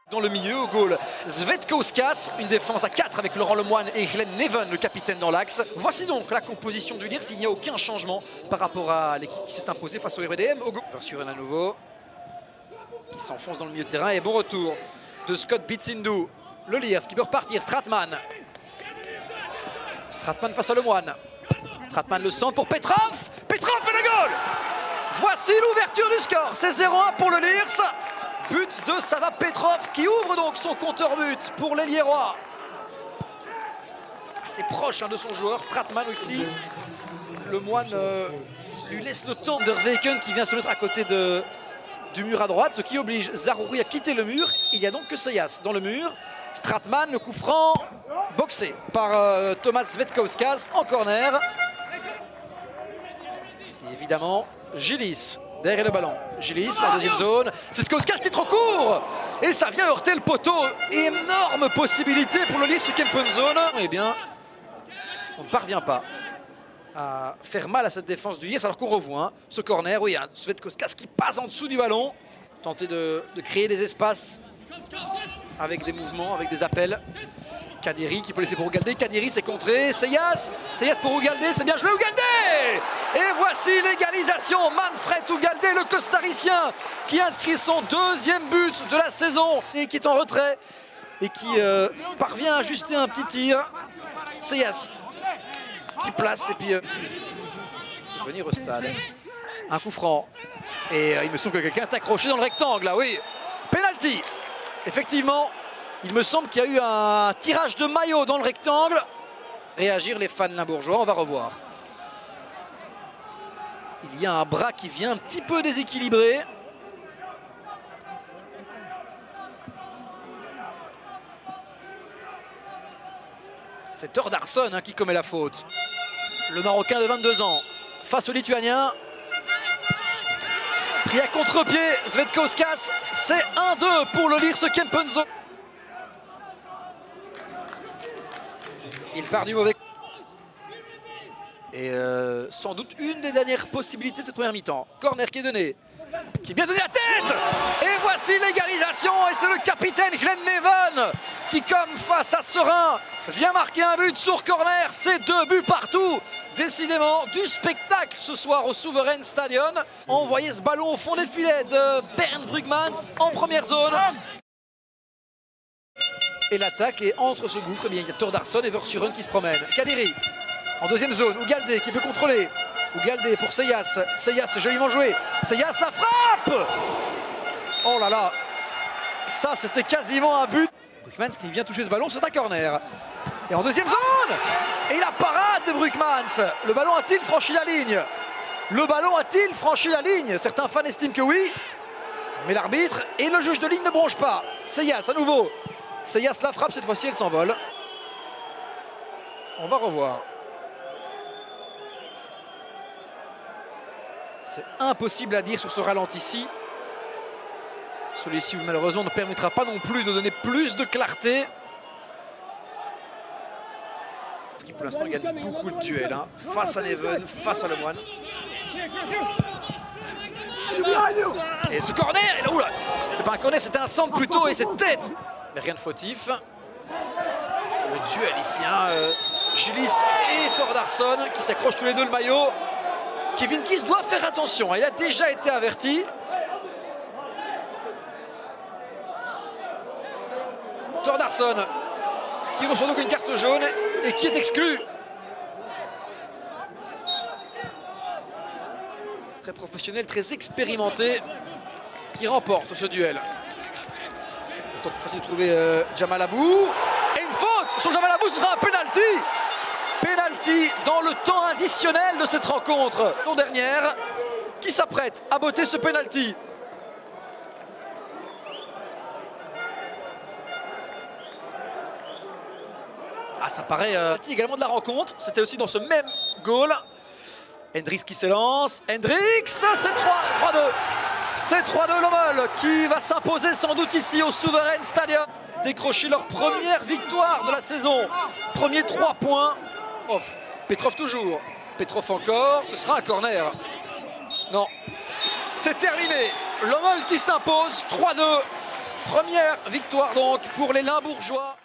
Dans le milieu, au goal, Svetkauskas, une défense à 4 avec Laurent Lemoine et Glenn Neven, le capitaine dans l'axe. Voici donc la composition du Lierse, il n'y a aucun changement par rapport à l'équipe qui s'est imposée face au RDM. Au goal, Versuren à nouveau, qui s'enfonce dans le milieu de terrain et bon retour de Scott Bitsindu. Le Lierse qui peut repartir, Stratman. Stratman face à Lemoine. Stratman le centre pour Petrov. Petrov fait le goal. Voici l'ouverture du score, c'est 0-1 pour le Lierse. But de Sava Petrov qui ouvre donc son compteur but pour les Lierrois. Assez proche de son joueur, Stratman aussi. Lemoine lui laisse le temps de Verweken qui vient se mettre à côté du mur à droite, ce qui oblige Zaroury à quitter le mur. Il n'y a donc que Seyas dans le mur. Stratman, le coup franc, boxé par Thomas Svetkauskas en corner. Et évidemment, Gilis derrière le ballon. Gilis en deuxième zone. Svetkauskas qui est trop court. Et ça vient heurter le poteau. Énorme possibilité pour le Lierse Kempenzone. Eh bien, on ne parvient pas à faire mal à cette défense du Lierse alors qu'on revoit ce corner. Oui, un Svetkauskas qui passe en dessous du ballon. Tenter de créer des espaces avec des mouvements, avec des appels. Kadiri qui peut laisser pour Ougalde. Kadiri s'est contré. Seyas pour Ougalde. C'est bien joué Ougalde. Et voici l'égalisation. Manfred Ougalde, le costaricien, qui inscrit son deuxième but de la saison et qui est en retrait et qui parvient à ajuster un petit tir. Seyas qui place et puis venir au stade. Un coup franc. Et il me semble que quelqu'un est accroché dans le rectangle là. Oui. Penalty. Effectivement. Il me semble qu'il y a eu un tirage de maillot dans le rectangle. Réagir les fans limbourgeois, on va revoir. Il y a un bras qui vient un petit peu déséquilibré. C'est Thordarson qui commet la faute. Le Marocain de 22 ans face au Lituanien. Pris à contre-pied, Svetkauskas. C'est 1-2 pour le Lierse Kempenzone. Il part du mauvais. Et sans doute une des dernières possibilités de cette première mi-temps. Corner qui est donné. Qui est bien donné la tête. Et voici l'égalisation. Et c'est le capitaine Glenn Neven qui, comme face à Serein, vient marquer un but sur corner. C'est 2 buts partout. Décidément, du spectacle ce soir au Sovereign Stadion. On voyait ce ballon au fond des filets de Bernd Brugmans en première zone. Et l'attaque est entre ce gouffre. Eh bien, il y a Thordarson et Versuren qui se promènent. Kadiri en deuxième zone. Ougalde qui peut contrôler. Ougalde pour Seyas. Seyas joliment joué. Seyas la frappe. Oh là là. Ça c'était quasiment un but. Brugmans qui vient toucher ce ballon, c'est un corner. Et en deuxième zone. Et la parade de Brugmans. Le ballon a-t-il franchi la ligne? Le ballon a-t-il franchi la ligne? Certains fans estiment que oui. Mais l'arbitre et le juge de ligne ne bronchent pas. Seyas à nouveau. Seyas la frappe, cette fois-ci elle s'envole. On va revoir. C'est impossible à dire sur ce ralenti-ci. Celui-ci malheureusement ne permettra pas non plus de donner plus de clarté. Qui pour l'instant gagne beaucoup de duels. Face à Neven, face à Lemoine. Et ce corner, c'est pas un corner, c'était un centre plutôt et cette tête. Mais rien de fautif. Le duel ici, Gilis et Thordarson qui s'accrochent tous les deux le maillot. Kevin Kiss doit faire attention, il a déjà été averti. Thordarson qui reçoit donc une carte jaune et qui est exclu. Très professionnel, très expérimenté, qui remporte ce duel. On tente cette fois-ci de trouver Jamal Abou. Et une faute sur Jamal Abou, ce sera un penalty. Penalty dans le temps additionnel de cette rencontre. La dernière, qui s'apprête à botter ce penalty. Ah, ça paraît également de la rencontre. C'était aussi dans ce même goal. Hendricks qui s'élance. Hendricks, c'est 3-2. C'est 3-2 Lommel qui va s'imposer sans doute ici au Sovereign Stadium. Décrocher leur première victoire de la saison. Premier 3 points. Off. Petrov toujours. Petrov encore. Ce sera un corner. Non. C'est terminé. Lommel qui s'impose 3-2 Première victoire donc pour les Limbourgeois.